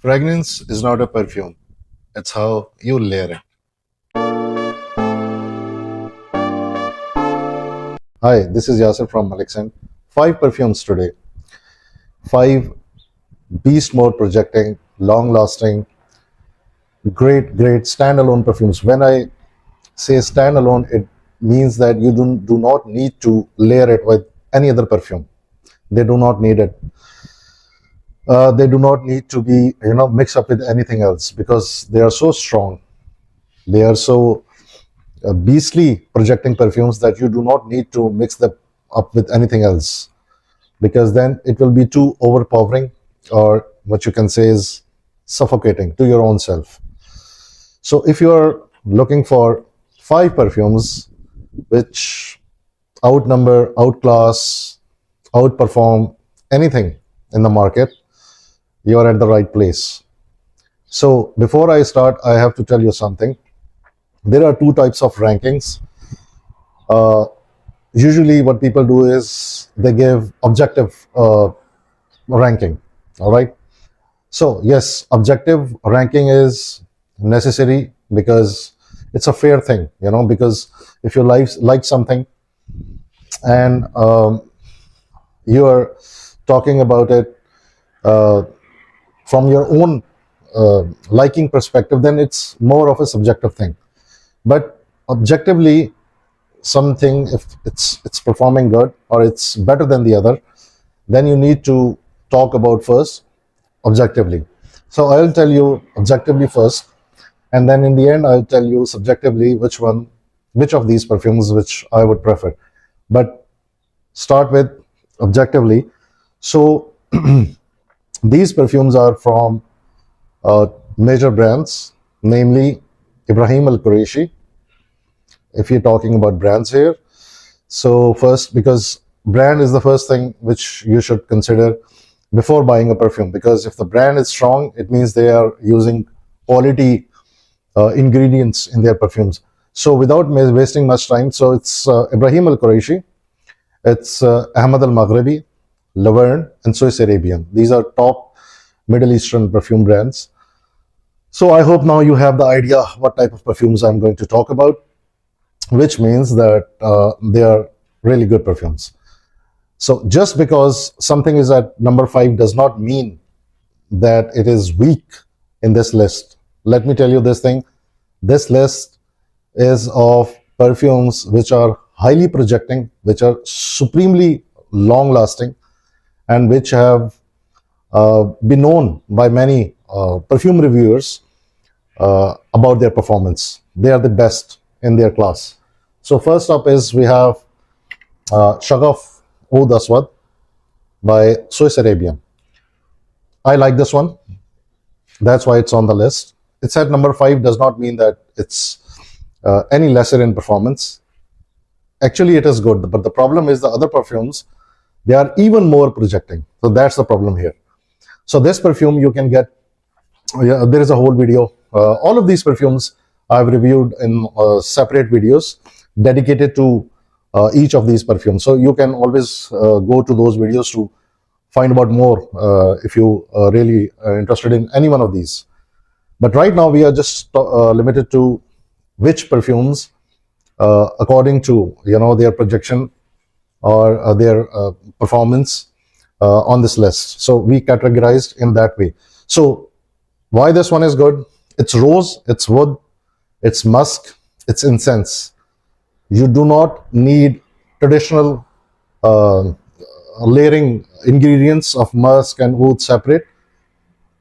Fragrance is not a perfume, it's how you layer it. Hi, this is Yasser from Malixen. Five perfumes today. Five beast mode projecting, long lasting, great standalone perfumes. When I say standalone, it means that you do not need to layer it with any other perfume. They do not need it. They do not need to be, mixed up with anything else because they are so strong. They are so beastly projecting perfumes that you do not need to mix them up with anything else because then it will be too overpowering, or what you can say is suffocating to your own self. So if you are looking for five perfumes which outnumber, outclass, outperform anything in the market, you are at the right place. So before I start, I have to tell you something. There are two types of rankings. Usually what people do is they give objective ranking. All right. So yes, objective ranking is necessary because it's a fair thing, because if you like something and you are talking about it uh, from your own liking perspective, then it's more of a subjective thing. But objectively, something, if it's performing good or it's better than the other, then you need to talk about first objectively. So I'll tell you objectively first, and then in the end I'll tell you subjectively which of these perfumes which I would prefer. But start with objectively. So these perfumes are from major brands, namely Ibrahim Al Qurashi, if you're talking about brands here. So first, because brand is the first thing which you should consider before buying a perfume, because if the brand is strong, it means they are using quality ingredients in their perfumes. So without wasting much time, so it's Ibrahim Al Qurashi, it's Ahmed Al Maghribi, Laverne, and Swiss Arabian. These are top Middle Eastern perfume brands. So I hope now you have the idea what type of perfumes I'm going to talk about, which means that they are really good perfumes. So just because something is at number five does not mean that it is weak in this list. Let me tell you this thing. This list is of perfumes which are highly projecting, which are supremely long lasting, and which have been known by many perfume reviewers about their performance. They are the best in their class. So first up is we have Shaghaf Oud Aswad by Swiss Arabian. I like this one. That's why it's on the list. It's at number five does not mean that it's any lesser in performance. Actually, it is good, but the problem is the other perfumes, they are even more projecting. So that's the problem here. So this perfume you can get, there is a whole video. All of these perfumes I've reviewed in separate videos dedicated to each of these perfumes. So you can always go to those videos to find out more if you are really interested in any one of these. But right now we are just limited to which perfumes, according to their projection or their performance on this list. So we categorized in that way. So why this one is good? It's rose, it's wood, it's musk, it's incense. You do not need traditional layering ingredients of musk and oud separate.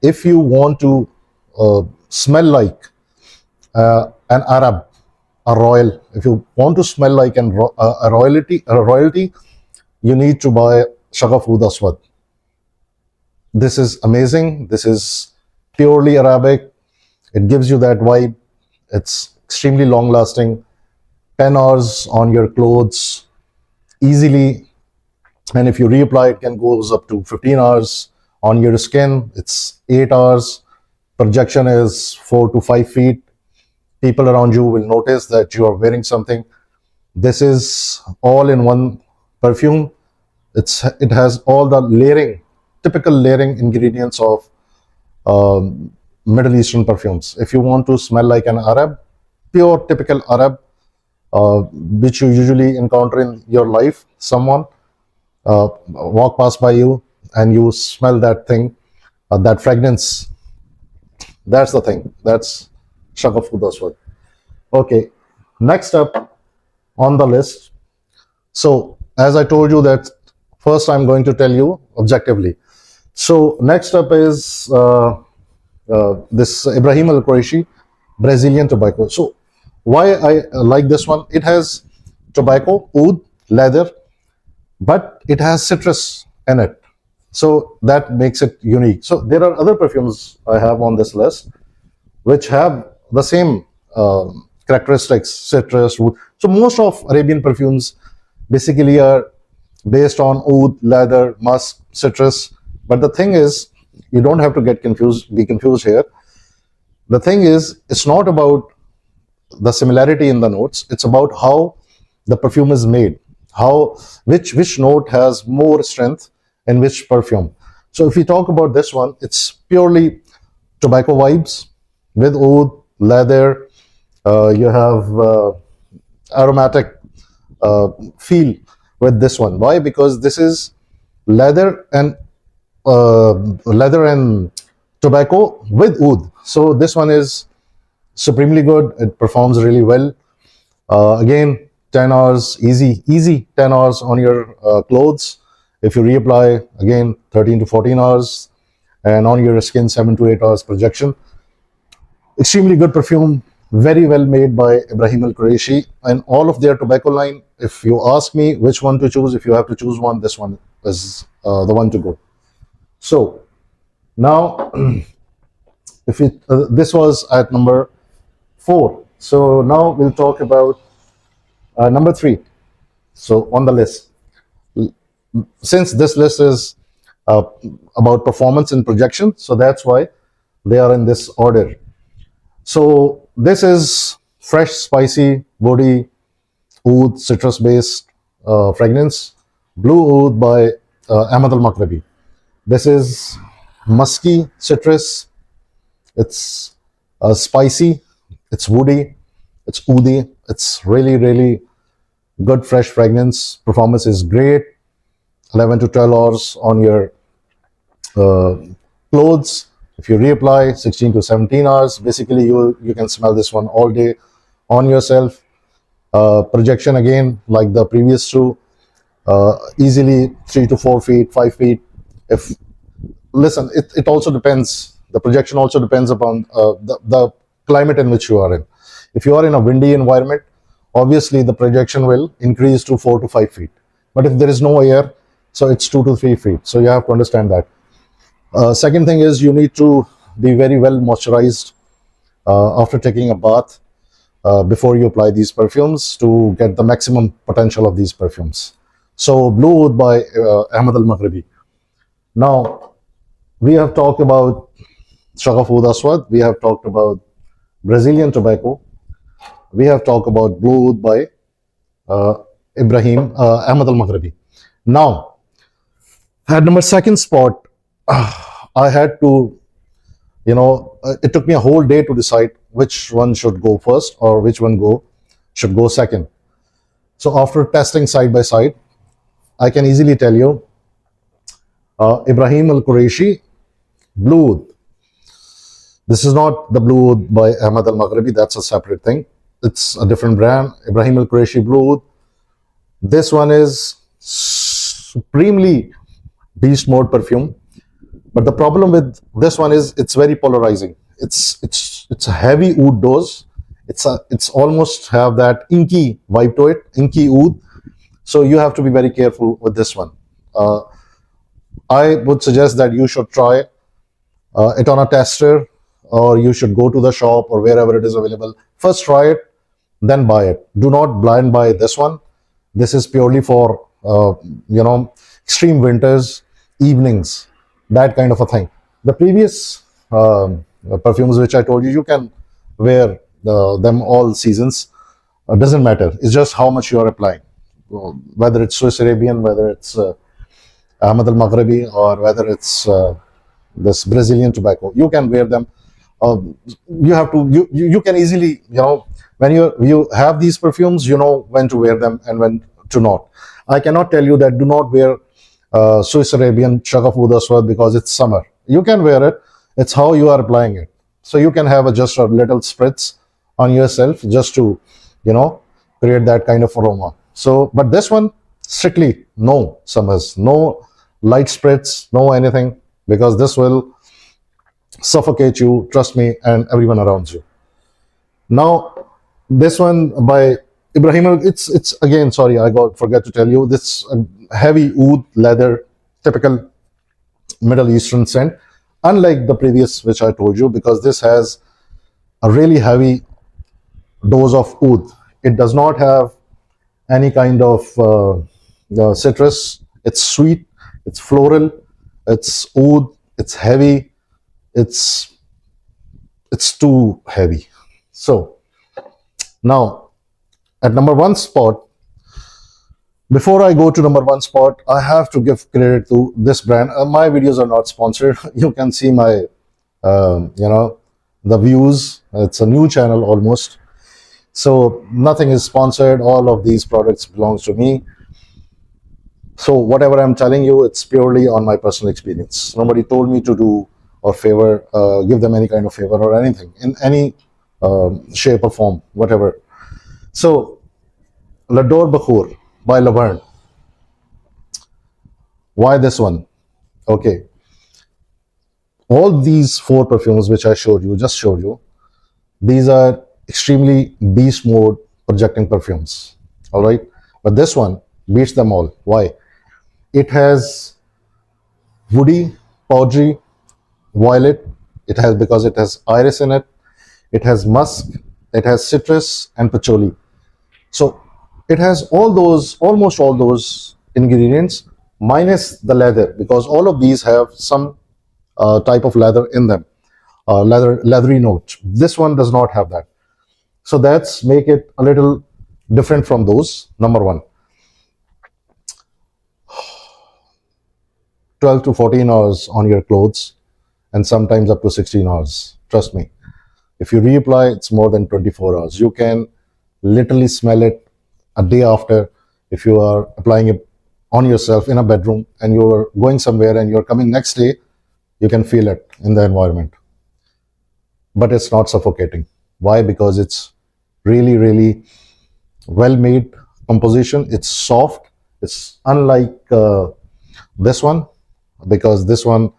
If you want to smell like an Arab, a royal, if you want to smell like a royalty, you need to buy Shaghaf Oud Aswad. This is amazing. This is purely Arabic. It gives you that vibe. It's extremely long lasting. 10 hours on your clothes easily, and if you reapply it can goes up to 15 hours on your skin. It's 8 hours. Projection is 4 to 5 feet. People around you will notice that you are wearing something. This is all in one perfume. It has all the layering, typical layering ingredients of Middle Eastern perfumes. If you want to smell like an Arab, pure typical Arab, which you usually encounter in your life, someone walk past by you and you smell that thing, that fragrance. That's the thing. That's Shaghaf Oud Aswad. Okay, next up on the list. So, as I told you that first I'm going to tell you objectively. So, next up is this Ibrahim Al Qurashi Brazilian tobacco. So, why I like this one? It has tobacco, oud, leather, but it has citrus in it. So that makes it unique. So there are other perfumes I have on this list which have the same characteristics, citrus, wood. So most of Arabian perfumes basically are based on oud, leather, musk, citrus. But the thing is, you don't have to be confused here. The thing is, it's not about the similarity in the notes. It's about how the perfume is made, how which note has more strength in which perfume. So if we talk about this one, it's purely tobacco vibes with oud, leather. You have aromatic feel with this one. Why? Because this is leather and tobacco with oud. So this one is supremely good. It performs really well. Again, 10 hours, easy 10 hours on your clothes. If you reapply, again, 13 to 14 hours. And on your skin, 7 to 8 hours projection. Extremely good perfume, very well made by Ibrahim Al Qurashi. And all of their tobacco line, if you ask me which one to choose, if you have to choose one, this one is the one to go. So, now, if this was at number 4. So now we'll talk about number 3. So on the list, since this list is about performance and projection, so that's why they are in this order. So this is fresh, spicy, woody, oud, citrus-based fragrance, Blu Oud by Ahmed Al Maghribi. This is musky citrus. It's spicy. It's woody. It's oudi. It's really good fresh fragrance. Performance is great. 11 to 12 hours on your clothes. If you reapply, 16 to 17 hours. Basically, you can smell this one all day on yourself. Projection again, like the previous two, easily 3 to 4 feet, 5 feet. If listen, it also depends. The projection also depends upon the climate in which you are in. If you are in a windy environment, obviously the projection will increase to 4 to 5 feet. But if there is no air, so it's 2 to 3 feet. So you have to understand that. Second thing is you need to be very well moisturized after taking a bath before you apply these perfumes to get the maximum potential of these perfumes. So Blu Oud by Ahmed Al Maghribi. Now, we have talked about Shaghaf Oud Aswad, we have talked about Brazilian tobacco, we have talked about Blu Oud by Ahmed Al Maghribi. Now, at number 2nd spot, I had to, it took me a whole day to decide which one should go first or which one should go second. So after testing side by side, I can easily tell you, Ibrahim Al Qurashi Blu Oud. This is not the Blu Oud by Ahmed Al Maghribi, that's a separate thing. It's a different brand, Ibrahim Al Qurashi Blu Oud. This one is supremely beast mode perfume. But the problem with this one is it's very polarizing. It's a heavy oud dose. It's almost have that inky vibe to it, inky oud. So you have to be very careful with this one. I would suggest that you should try it on a tester, or you should go to the shop or wherever it is available. First try it, then buy it. Do not blind buy this one. This is purely for extreme winters, evenings, that kind of a thing. The previous perfumes which I told you, you can wear them all seasons. Doesn't matter. It's just how much you are applying. Whether it's Swiss Arabian, whether it's Ahmed Al Maghribi, or whether it's this Brazilian tobacco. You can wear them. You have to. You can easily, when you have these perfumes, you know when to wear them and when to not. I cannot tell you that do not wear Swiss Arabian Shaghaf Oud Aswad because it's summer. You can wear it. It's how you are applying it. So you can have just a little spritz on yourself just to, create that kind of aroma. So, but this one, strictly no summers, no light spritz, no anything, because this will suffocate you, trust me, and everyone around you. Now, this one by Ibrahim, it's again, sorry, forget to tell you, this heavy oud leather, typical Middle Eastern scent, unlike the previous which I told you, because this has a really heavy dose of oud. It does not have any kind of citrus. It's sweet, it's floral, it's oud, it's heavy, it's too heavy. So now at number one spot, before I go to number one spot, I have to give credit to this brand. My videos are not sponsored. You can see my the views. It's a new channel almost, so nothing is sponsored. All of these products belongs to me. So whatever I'm telling you, it's purely on my personal experience. Nobody told me to do or give them any kind of favor or anything in any shape or form, whatever. So L'Adore Bakhur by Laverne. Why this one? Okay. All these four perfumes which I just showed you, these are extremely beast mode projecting perfumes. All right. But this one beats them all. Why? It has woody, powdery, violet. Because it has iris in it. It has musk. It has citrus and patchouli. So it has almost all those ingredients minus the leather, because all of these have some type of leather in them, leathery note. This one does not have that. So that's make it a little different from those. Number one, 12 to 14 hours on your clothes, and sometimes up to 16 hours. Trust me. If you reapply, it's more than 24 hours. You can literally smell it a day after. If you are applying it on yourself in a bedroom and you're going somewhere and you're coming next day, you can feel it in the environment. But it's not suffocating. Why? Because it's really, really well made composition. It's soft. It's unlike this one, because this one,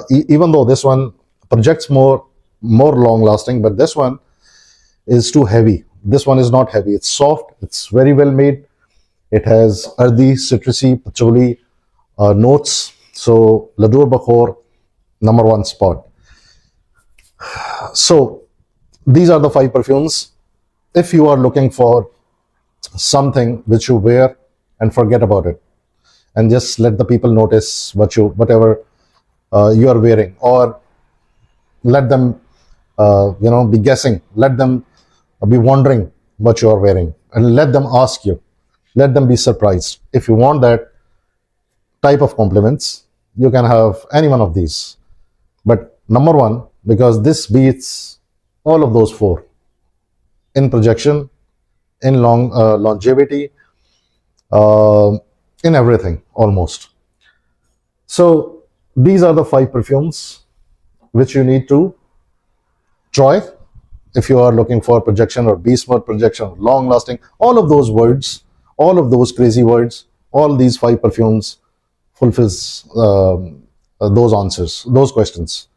even though this one projects more long lasting, but this one is too heavy. This one is not heavy. It's soft. It's very well made. It has earthy, citrusy, patchouli notes. So L'Adore Bakhur, number one spot. So these are the five perfumes. If you are looking for something which you wear and forget about it, and just let the people notice whatever you are wearing, or let them be guessing, let them be wondering what you are wearing, and let them ask you, let them be surprised. If you want that type of compliments, you can have any one of these. But number one, because this beats all of those four in projection, in longevity, in everything almost. So these are the five perfumes which you need to try if you are looking for projection or beast mode projection, long lasting, all of those words, all of those crazy words, all these five perfumes fulfills those answers, those questions.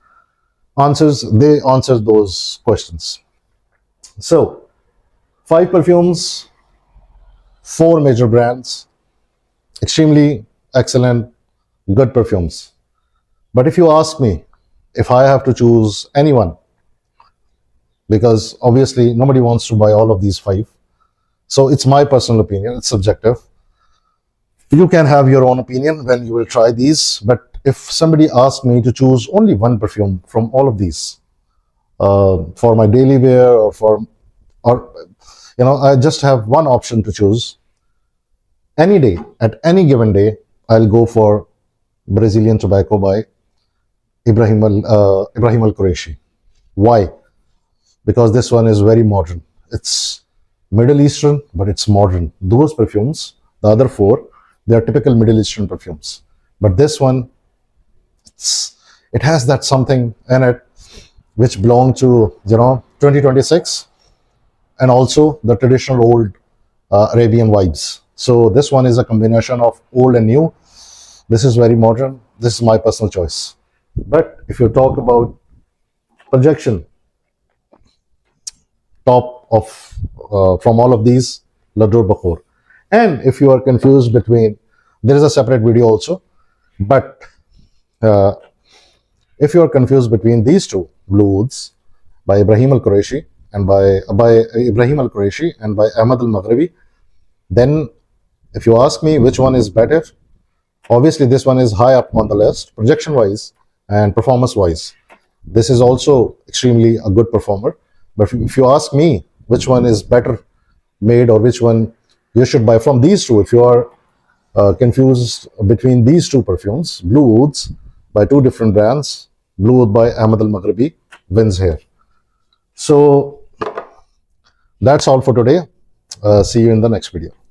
They answer those questions. So 5 perfumes, 4 major brands, extremely excellent, good perfumes. But if you ask me if I have to choose anyone, because obviously nobody wants to buy all of these 5, so it's my personal opinion, it's subjective. You can have your own opinion when you will try these, but if somebody asks me to choose only one perfume from all of these for my daily wear, or I just have one option to choose. Any day, at any given day, I'll go for Brazilian Tobacco by Ibrahim Al Qurashi. Why? Because this one is very modern. It's Middle Eastern, but it's modern. Those perfumes, the other four, they are typical Middle Eastern perfumes. But this one, it has that something in it which belong to 2026, and also the traditional old Arabian vibes. So this one is a combination of old and new. This is very modern. This is my personal choice. But if you talk about projection, top of from all of these, Ladur Bakhur. And if you are confused between, there is a separate video also. But uh, if you are confused between these two, Blu Ouds by Ibrahim Al Qurashi and by Ibrahim Al Qurashi and by Ahmed Al Maghribi, then if you ask me which one is better, obviously this one is high up on the list, projection wise and performance wise. This is also extremely a good performer. But if you ask me which one is better made or which one you should buy from these two, if you are confused between these two perfumes, Blu Ouds by two different brands, Blu Oud by Ahmed Al Maghribi wins here. So that's all for today. See you in the next video.